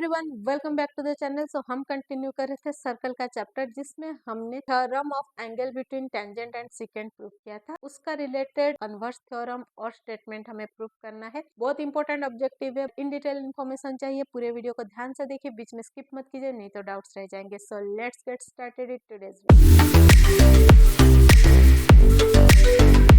Everyone, welcome back to the channel. So हम continue कर रहे थे सर्कल का चैप्टर, जिसमें हमने theorem of angle between tangent and secant prove किया था। उसका रिलेटेड कन्वर्स थ्योरम और स्टेटमेंट हमें प्रूव करना है। बहुत इंपॉर्टेंट ऑब्जेक्टिव है। इन डिटेल इन्फॉर्मेशन चाहिए, पूरे वीडियो को ध्यान से देखिए, बीच में स्किप मत कीजिए, नहीं तो डाउट्स रह जाएंगे। So let's get started it today's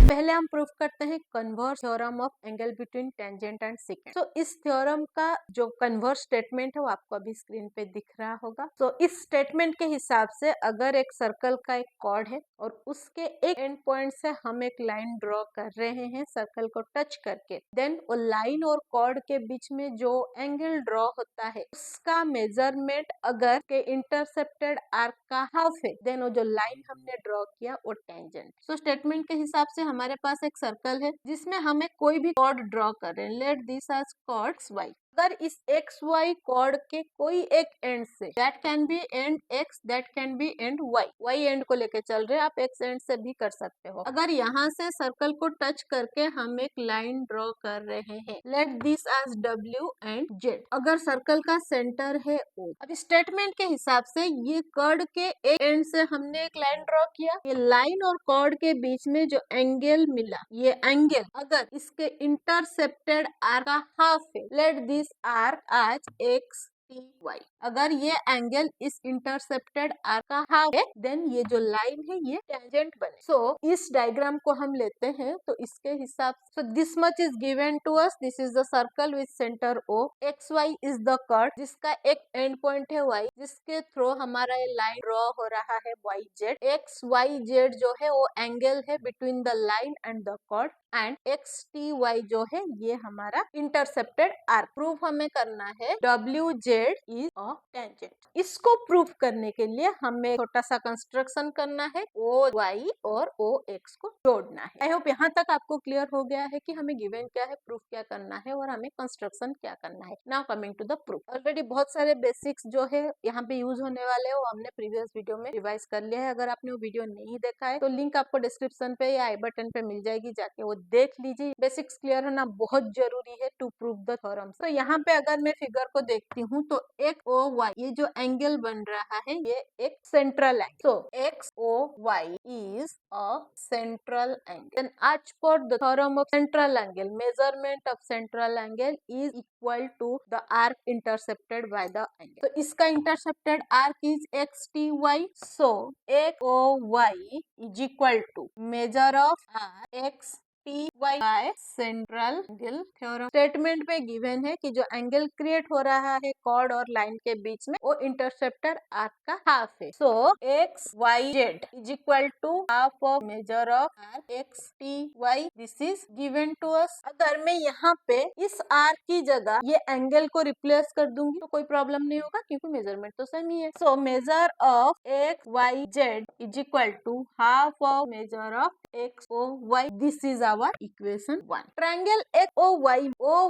पहले हम प्रूफ करते हैं converse theorem of angle between tangent and secant. तो इस थ्योरम का जो कन्वर्स स्टेटमेंट है वो आपको अभी स्क्रीन पे दिख रहा होगा। तो इस स्टेटमेंट के हिसाब से अगर एक सर्कल का एक कॉर्ड है और उसके एक एंड पॉइंट से हम एक लाइन ड्रॉ कर रहे हैं सर्कल को टच करके, देन वो लाइन और कॉर्ड के बीच में जो एंगल ड्रॉ होता है उसका मेजरमेंट अगर के इंटरसेप्टेड आर्क का हाफ है, देन वो जो लाइन हमने ड्रॉ किया वो टेंजेंट। सो स्टेटमेंट के हिसाब से हमारे पास एक सर्कल है जिसमें हमें कोई भी कॉर्ड ड्रॉ कर रहे हैं। Let this as chords Y. अगर इस एक्स वाई कॉर्ड के कोई एक एंड से, that can be end X, that can be end Y, Y end को लेके चल रहे हैं, आप एक्स एंड से भी कर सकते हो। अगर यहाँ से सर्कल को टच करके हम एक लाइन ड्रॉ कर रहे हैं, let this as W and Z. अगर सर्कल का सेंटर है ओ। अब स्टेटमेंट के हिसाब से ये कॉर्ड के एक एंड से हमने एक लाइन ड्रॉ किया, ये लाइन और कॉर्ड के बीच में जो एंगल मिला, ये एंगल अगर इसके इंटरसेप्टेड आर्क का हाफ है, let this arc as X T Y. अगर ये एंगल इस इंटरसेप्टेड आर्क का हाफ है, देन ये जो लाइन है ये टेंजेंट बने। सो इस डायग्राम को हम लेते हैं तो इसके हिसाब से this much is given to us. This is the circle with centre O. X Y is the curve जिसका एक एंड पॉइंट है वाई, जिसके थ्रू हमारा ये लाइन ड्रॉ हो रहा है Y Z. X Y Z जो है वो एंगल है between the line and the curve, and X T Y जो है ये हमारा इंटरसेप्टेड आर्क। प्रूफ हमें करना है W Z is a tangent. इसको प्रूफ करने के लिए हमें छोटा सा कंस्ट्रक्शन करना है, ओ वाई और ओ एक्स को जोड़ना है। आई होप यहाँ तक आपको क्लियर हो गया है कि हमें गिवन क्या है, प्रूफ क्या करना है और हमें कंस्ट्रक्शन क्या करना है। Now coming to the proof. Already बहुत सारे बेसिक्स जो है यहाँ पे यूज होने वाले हैं वो हमने प्रीवियस वीडियो में रिवाइज कर लिया है। अगर आपने वो वीडियो नहीं देखा है तो लिंक आपको डिस्क्रिप्शन पे या आई बटन पे मिल जाएगी, जाके वो देख लीजिए। बेसिक्स क्लियर होना बहुत जरूरी है टू प्रूव द थ्योरम। तो यहाँ पे अगर मैं फिगर को देखती हूँ तो एक ओ वाई, ये जो एंगल बन रहा है ये एक central angle. So X O Y is a central angle. आज for the theorem of central angle, measurement of central angle is equal to the arc intercepted by the angle. तो इसका intercepted arc is X T Y. So X O Y is equal to measure of R X T Y by central angle theorem. Statement पे given है कि जो angle create हो रहा है cord और लाइन के बीच में वो इंटरसेप्टेड आर्क का हाफ है। So X Y Z is equal to half of measure of arc X T Y. This is given to us. अगर मैं यहाँ पे इस आर्क की जगह ये एंगल को रिप्लेस कर दूंगी तो कोई प्रॉब्लम नहीं होगा, क्योंकि मेजरमेंट तो सेम ही है। So measure of X Y Z is equal to half of measure of X O Y. This is our equation 1। Triangle X O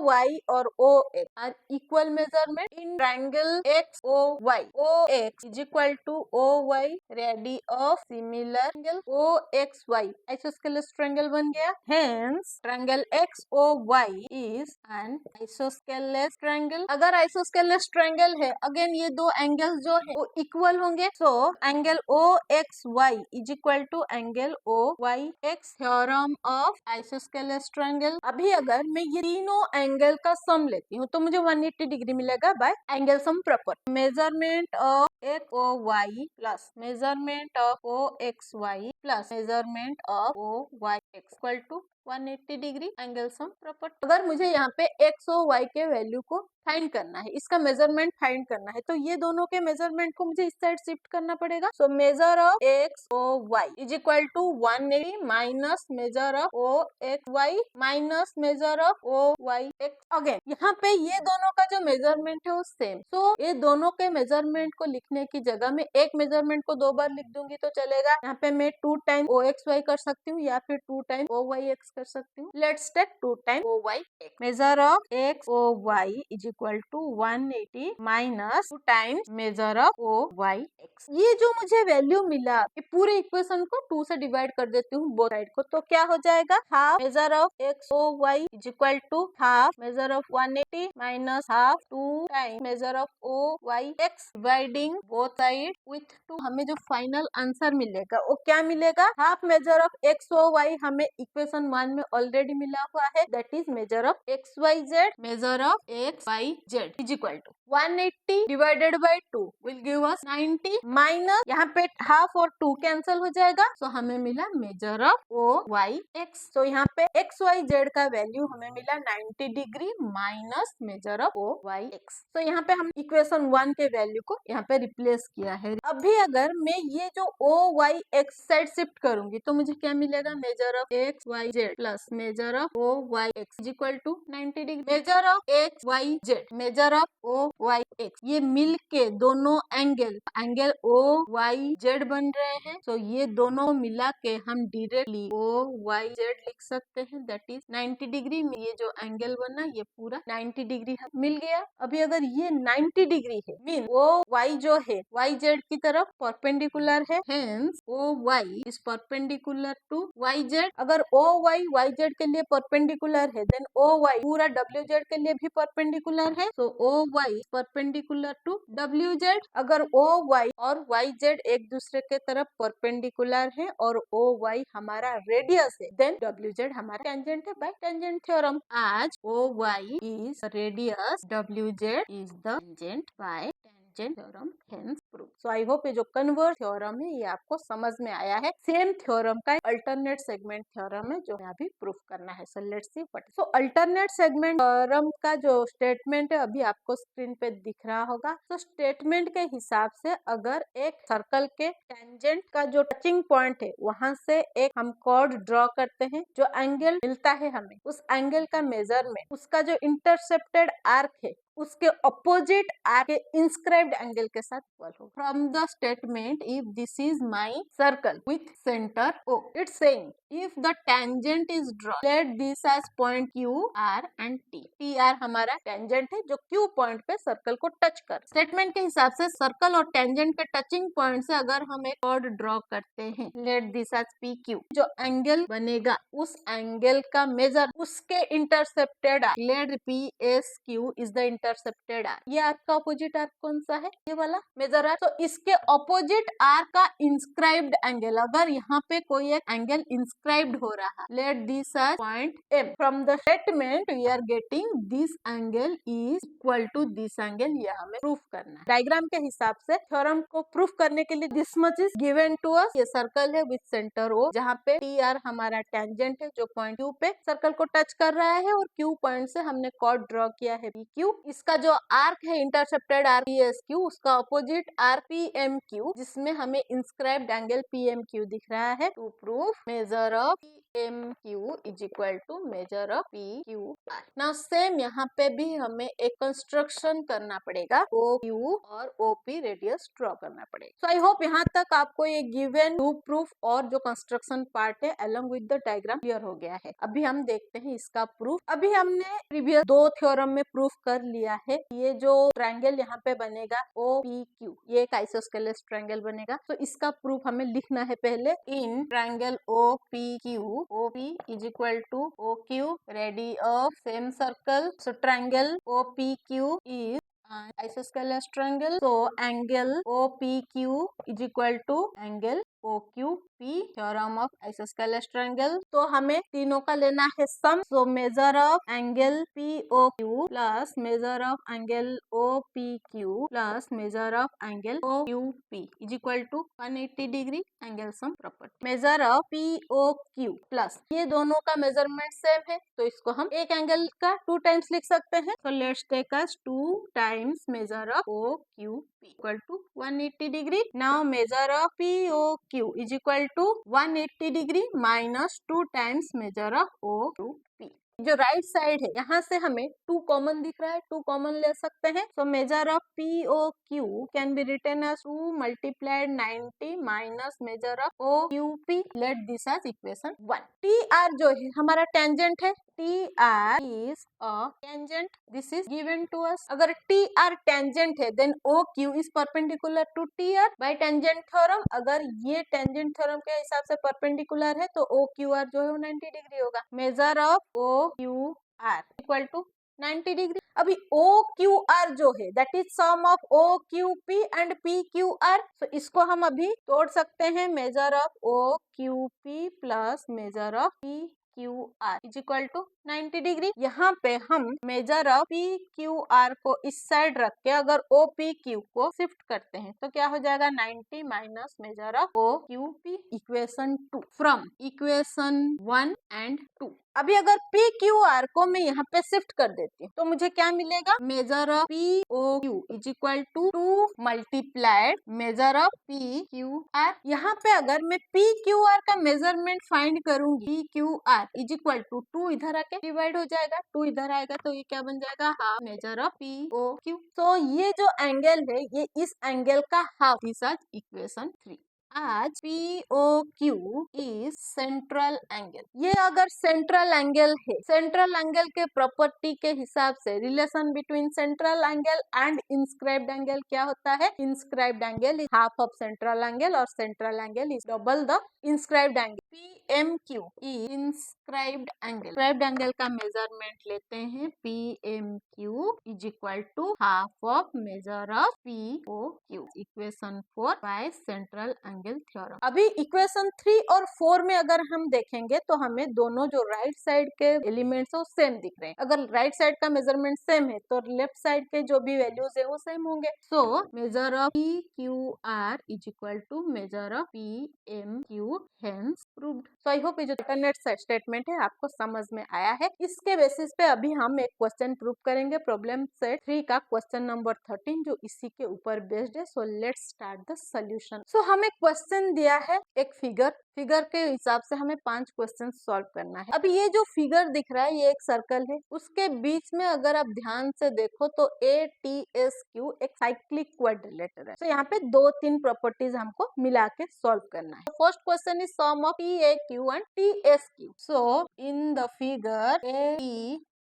Y और O X are equal measurement in triangle X O Y. O X is equal to O Y ready of similar angle O X Y. Isosceles triangle बन गया। Hence triangle X O Y is an isosceles triangle. अगर isosceles triangle है, again ये दो angles जो है वो equal होंगे। So angle O X Y is equal to angle O Y X. Theorem of isosceles triangle. अभी अगर मैं ये तीनों एंगल का सम लेती हूँ तो मुझे 180 डिग्री मिलेगा by angle sum proper. Measurement of X O Y plus measurement of O X Y plus measurement of O Y X equal to 180 degree angle sum property. अगर मुझे यहाँ पे एक्स ओ वाई के value को find करना है, इसका measurement find करना है, तो ये दोनों के मेजरमेंट को मुझे इस साइड शिफ्ट करना पड़ेगा। So measure of X O Y is equal to 180 minus measure of O X Y minus measure of O Y X. Again यहाँ पे ये दोनों का जो मेजरमेंट है वो सेम। सो ये दोनों के मेजरमेंट को लिखने की जगह में एक मेजरमेंट को दो बार लिख दूंगी तो चलेगा। यहाँ पे मैं 2 2 टाइम ओ एक्स वाई कर सकती हूँ या फिर 2 टाइम ओ वाई एक्स कर सकती हूँ। Let's take 2 time O Y X. Measure of X O Y is equal to 180 minus 2 times measure of O Y X. ये जो मुझे वैल्यू मिला, ये पूरे इक्वेशन को 2 से डिवाइड कर देती हूँ बोथ साइड को, तो क्या हो जाएगा, half measure of X O Y is equal to half measure of 180 minus half 2 time measure of O Y X dividing both side with 2। हमें जो फाइनल आंसर मिलेगा वो क्या मिलेगा, half measure of X O Y हमें equation 1 में already मिला हुआ है, that is measure of X Y Z. Measure of X Y Z is equal to 180 divided by 2 will give us 90 minus यहाँ पे हाफ और 2 कैंसिल हो जाएगा, सो हमें मिला measure of O Y X. तो यहाँ पे एक्स वाई जेड का वैल्यू हमें मिला 90 degree minus measure of O Y X. तो यहाँ पे हम इक्वेशन 1 के वैल्यू को यहाँ पे रिप्लेस किया है। अभी अगर मैं ये जो O Y X side shift करूंगी तो मुझे क्या मिलेगा, measure of X Y Z plus measure of O Y X equal to 90 degree. Measure of X Y Z measure of O Y X, ये मिल के दोनों एंगल ओ वाई जेड बन रहे हैं। तो ये दोनों मिला के हम डायरेक्टली ओ वाई जेड लिख सकते हैं, दैट इज 90 डिग्री में ये जो एंगल बना ये पूरा 90 डिग्री मिल गया। अभी अगर ये 90 डिग्री है मीन ओ वाई जो है वाई जेड की तरफ परपेंडिकुलर है, hence O Y is perpendicular to Y Z. अगर ओ वाई वाई जेड के लिए परपेंडिकुलर है देन ओ वाई पूरा डब्ल्यू जेड के लिए भी परपेंडिकुलर है, तो O Y perpendicular to W Z. अगर ओ वाई और वाई जेड एक दूसरे के तरफ परपेंडिकुलर है और ओ वाई हमारा रेडियस है, देन डब्ल्यू जेड हमारा टेंजेंट है बाय टेंजेंट थ्योरम। आज O Y is radius, W Z is the tangent bye tangent theorem, hence proof. So I hope ये जो कन्वर्स थ्योरम है ये आपको समझ में आया है। सेम थ्योरम का अल्टरनेट सेगमेंट थ्योरम है जो हमें अभी प्रूफ करना है। So let's see what. So alternate segment theorem का जो स्टेटमेंट है अभी आपको स्क्रीन पे दिख रहा होगा। तो स्टेटमेंट के हिसाब से अगर एक सर्कल के टेंजेंट का जो टचिंग पॉइंट है वहां से एक हम कॉर्ड ड्रॉ करते हैं, जो एंगल मिलता है हमें उस एंगल का मेजरमेंट उसका जो इंटरसेप्टेड आर्क है उसके अपोजिट आर्क के इंस्क्राइब्ड एंगल के साथ इक्वल हो। From the statement if this is my circle with centre O, it's saying if the tangent is drawn let this as point Q R and T. T R हमारा tangent है जो Q point पे circle को touch कर। Statement के हिसाब से circle और टेंजेंट के टचिंग पॉइंट से अगर हम एक कॉर्ड ड्रॉ करते हैं, let this as P Q, जो एंगल बनेगा उस एंगल का मेजर उसके intercepted arc, let P S Q is the intercepted arc. ये आर्क का अपोजिट आर्क कौन सा है, ये वाला मेजर आर्क। तो इसके अपोजिट आर्क का इंस्क्राइब्ड एंगल, अगर यहाँ पे कोई एक एंगल इंस्क्राइब्ड हो रहा, let this as point M. From the statement we are getting this angle is equal to this angle, ये हमें प्रूफ करना है। डायग्राम के हिसाब से थ्योरम को प्रूफ करने के लिए this much is given to us. ये सर्कल है विद सेंटर ओ, जहाँ पे टी आर हमारा टेंजेंट है जो पॉइंट क्यू पे सर्कल को टच कर रहा है और क्यू पॉइंट से हमने कॉर्ड ड्रॉ किया है पी क्यू। इसका जो आर्क है intercepted arc P S Q, उसका opposite arc P M Q, जिसमें हमें inscribed angle P M Q दिख रहा है। To proof measure of M Q is equal to measure of P Q R. Now same यहाँ पे भी हमें एक कंस्ट्रक्शन करना पड़ेगा, ओ क्यू और ओ पी रेडियस ड्रॉ करना पड़ेगा। सो आई होप यहाँ तक आपको ये गिवन टू प्रूफ और जो कंस्ट्रक्शन पार्ट है along with the diagram clear हो गया है। अभी हम देखते हैं इसका प्रूफ। अभी हमने प्रीवियस दो थ्योरम में प्रूफ कर लिया है। ये जो ट्रायंगल यहाँ पे बनेगा ओ पी क्यू, ये एक आइसोस्केलेस ट्रायंगल बनेगा। तो इसका प्रूफ हमें लिखना है पहले। In triangle O P Q, OP is equal to OQ, radius of same circle. So triangle OPQ is an isosceles triangle. So angle OPQ is equal to angle OQP, theorem of isosceles triangle. तो हमें तीनों का लेना है सम। So measure of angle POQ plus measure of angle OPQ plus measure of angle OQP is equal to 180 degree angle sum property. Measure of POQ plus ये दोनों का measurement same है तो इसको हम एक एंगल का 2 टाइम्स लिख सकते हैं। So let's take as 2 times measure of OQP equal to 180 degree. Now measure of POQ is equal to 180 degree minus 2 times measure of OQP जो राइट साइड है यहाँ से हमें 2 कॉमन दिख रहा है, 2 कॉमन ले सकते हैं। So measure of POQ can be written as 2 multiplied 90 minus measure of OQP। Let this as equation 1। TR जो है हमारा टेंजेंट है, TR is a tangent. This is given to us. अगर TR tangent है, then OQ is perpendicular to TR by tangent theorem. अगर ये tangent theorem के हिसाब से perpendicular है तो OQR जो है वो 90 डिग्री होगा। Measure of OQR equal to 90 degree. अभी OQR जो है that is sum of OQP and PQR। तो इसको हम अभी तोड़ सकते हैं। Measure of OQP plus measure of PQR is equal to 90 degree. यहाँ पे हम मेजर ऑफ PQR को इस साइड रख के अगर OPQ को शिफ्ट करते हैं तो क्या हो जाएगा 90 minus measure of OQP। Equation 2 from equation 1 and 2। अभी अगर PQR को मैं यहाँ पे शिफ्ट कर देती हूँ तो मुझे क्या मिलेगा, measure of POQ is equal to 2 multiplied measure of PQR। यहाँ पे अगर मैं PQR का मेजरमेंट फाइंड करूंगी, PQR इज इक्वल टू 2 इधर आके डिवाइड हो जाएगा, 2 इधर आएगा तो ये क्या बन जाएगा हाफ मेजर ऑफ POQ। तो ये जो एंगल है ये इस एंगल का हाफ। This is equation 3। आज POQ इज सेंट्रल एंगल। ये अगर सेंट्रल एंगल है, सेंट्रल एंगल के प्रॉपर्टी के हिसाब से relation between central angle and inscribed angle क्या होता है, inscribed angle is half of central angle और central angle is double the inscribed angle. PMQ is inscribed angle. Inscribed angle का मेजरमेंट लेते हैं। PMQ is equal to half of measure of POQ। Equation 4 by central angle theorem. अभी equation 3 और 4 में अगर हम देखेंगे तो हमें दोनों जो राइट साइड के एलिमेंट्स है वो सेम दिख रहे हैं। अगर राइट साइड का मेजरमेंट सेम है तो लेफ्ट साइड के जो भी वैल्यूज है वो सेम होंगे। So measure of PQR is equal to measure of PMQ, hence proved. So I hope ये जो अल्टरनेट स्टेटमेंट है आपको समझ में आया है। इसके बेसिस पे अभी हम एक क्वेश्चन प्रूव करेंगे, प्रॉब्लम सेट 3 का क्वेश्चन नंबर 13 जो इसी के ऊपर बेस्ड है। So let's start the solution. So हमें क्वेश्चन दिया है एक फिगर के हिसाब से हमें 5 क्वेश्चन सॉल्व करना है। अभी ये जो फिगर दिख रहा है ये एक सर्कल है, उसके बीच में अगर आप ध्यान से देखो तो ATSQ एक साइक्लिक क्वाड्रिलेटरल है। तो यहाँ पे 2-3 प्रॉपर्टीज हमको मिला के सॉल्व करना है। First question is sum of PAQ and TSQ। So in the figure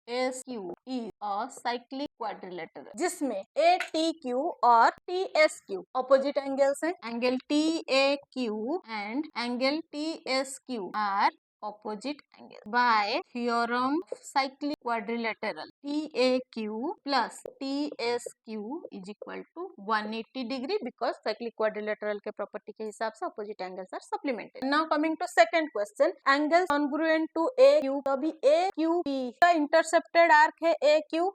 ATSQ is a cyclic quadrilateral जिसमें ATQ और TSQ ऑपोजिट एंगल्स हैं। Angle TAQ and angle TSQ are opposite angle by theorem of cyclic quadrilateral TAQ plus TSQ is equal to 180 degree because cyclic quadrilateral के property के हिसाब से opposite angles are supplemented. Now coming to second question, angles congruent to AQ। तो अभी AQP का intercepted arc है AQ।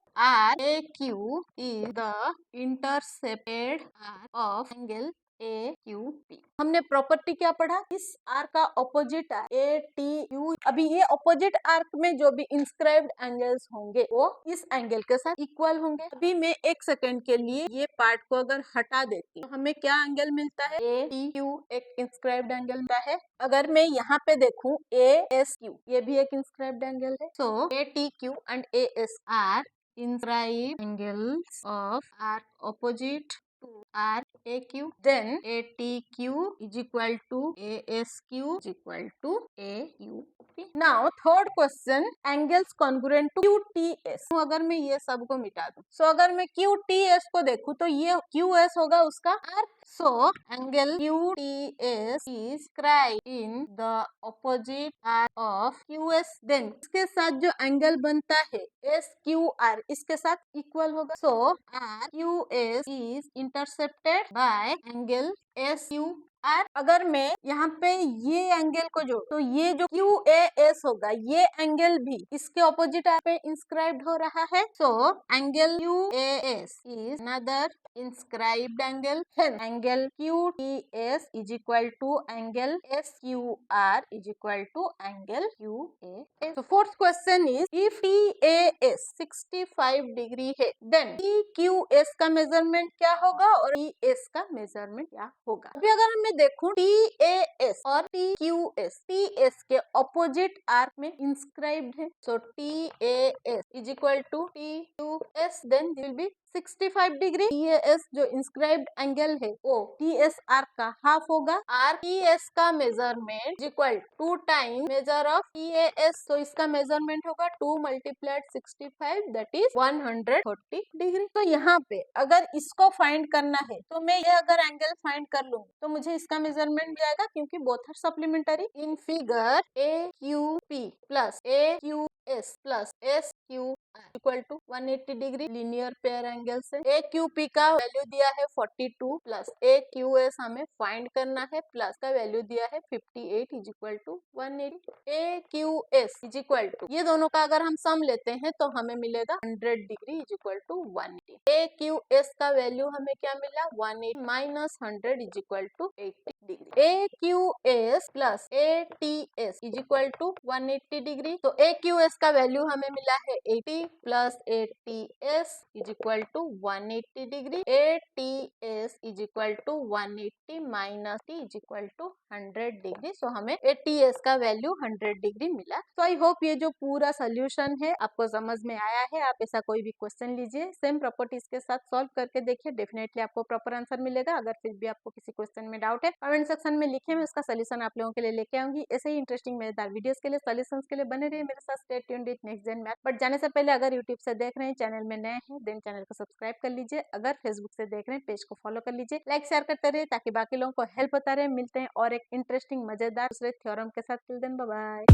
AQ is the intercepted arc of angle AQP। हमने property क्या पढ़ा, इस आर्क का ऑपोजिट ATU। अभी ये ऑपोजिट आर्क में जो भी इंस्क्राइब्ड एंगल्स होंगे वो इस एंगल के साथ इक्वल होंगे। अभी मैं 1 सेकंड के लिए ये पार्ट को अगर हटा देती हूँ तो हमें क्या एंगल मिलता है, ATQ एक इंस्क्राइब्ड एंगल मिलता है। अगर मैं यहाँ पे देखूँ ASQ ये भी एक इंस्क्राइब्ड एंगल है। So ATQ and AS are inscribed angles of arc opposite to arc AQ, then ATQ is equal to ASQ is equal to AUP। Now third question, angles congruent to QTS। तो अगर मैं ये सब को मिटा दूं, सो अगर मैं QTS को देखूं तो ये QS होगा उसका arc. So angle QTS is described in the opposite arc of QS, then इसके साथ जो एंगल बनता है SQR इसके साथ इक्वल होगा। So RQS is intercepted by angle SQR। अगर मैं यहाँ पे ये एंगल को जोड़ तो ये जो QAS होगा ये एंगल भी इसके ऑपोजिट पे इंस्क्राइब्ड हो रहा है। So angle QAS is another inscribed angle, hence angle QTS is equal to angle SQR is equal to angle QAS। So fourth question is, if TAS 65 degree है then TQS का measurement क्या होगा और ES का measurement क्या होगा। अभी अगर मैं देखूं TAS और TQS, TS के ऑपोजिट आर्क में इंस्क्राइब्ड है, so TAS is equal to TQS, then will be 65 degree. TAS जो इंस्क्राइब्ड एंगल है वो TS आर्क का हाफ होगा। आर्क TS का measurement equal 2 time measure of TAS, तो इसका मेजरमेंट होगा 2 मल्टीप्लाइड 65, दैट इज 140 डिग्री। तो यहाँ पे अगर इसको फाइंड करना है तो मैं ये अगर एंगल फाइंड कर लूंगी तो मुझे इसका मेजरमेंट भी आएगा, क्योंकि both are supplementary. In figure AQP plus AQS plus SQR equal to 180 degree linear pair angle से। AQP का वैल्यू दिया है 42 प्लस AQS हमें फाइंड करना है, प्लस का वैल्यू दिया है 58 is equal to 180। AQS is equal to, ये दोनों का अगर हम सम लेते हैं तो हमें मिलेगा 100 degree is equal to 180। AQS का वैल्यू हमें क्या मिला, 180 minus 100 is equal to 80 degree. AQS plus ATS is equal to 180 degree. तो AQS का वैल्यू हमें मिला है 80 plus ATS is equal to 180 degree. ATS is equal to 180 minus T is equal to 100 degree. So हमें ATS का value 100 degree मिला। तो आई hope ये जो पूरा सोल्यूशन है आपको समझ में आया है। आप ऐसा कोई भी क्वेश्चन लीजिए, सेम प्रॉपर्टीज के साथ सॉल्व करके देखिए, डेफिनेटली आपको प्रॉपर आंसर मिलेगा। अगर फिर भी आपको किसी क्वेश्चन में डाउट है, कमेंट सेक्शन में लिखे, मैं उसका सोल्यूशन आप लोगों के लिए लेके आऊंगी। ऐसे ही इंटरेस्टिंग मजेदार वीडियोस के लिए, सॉल्यूशंस के लिए बने रहिए मेरे साथ। Stay tuned with Next Gen Math. But जाने से पहले अगर यूट्यूब से देख रहे हैं, चैनल में नए हैं, देन चैनल को सब्सक्राइब कर लीजिए। अगर फेसबुक से देख रहे हैं, पेज को फॉलो कर लीजिए। लाइक शेयर करते रहिए ताकि बाकी लोगों को हेल्प होता रहे। मिलते हैं और एक इंटरेस्टिंग मजेदार दूसरे थ्योरम के साथ। Till then bye bye.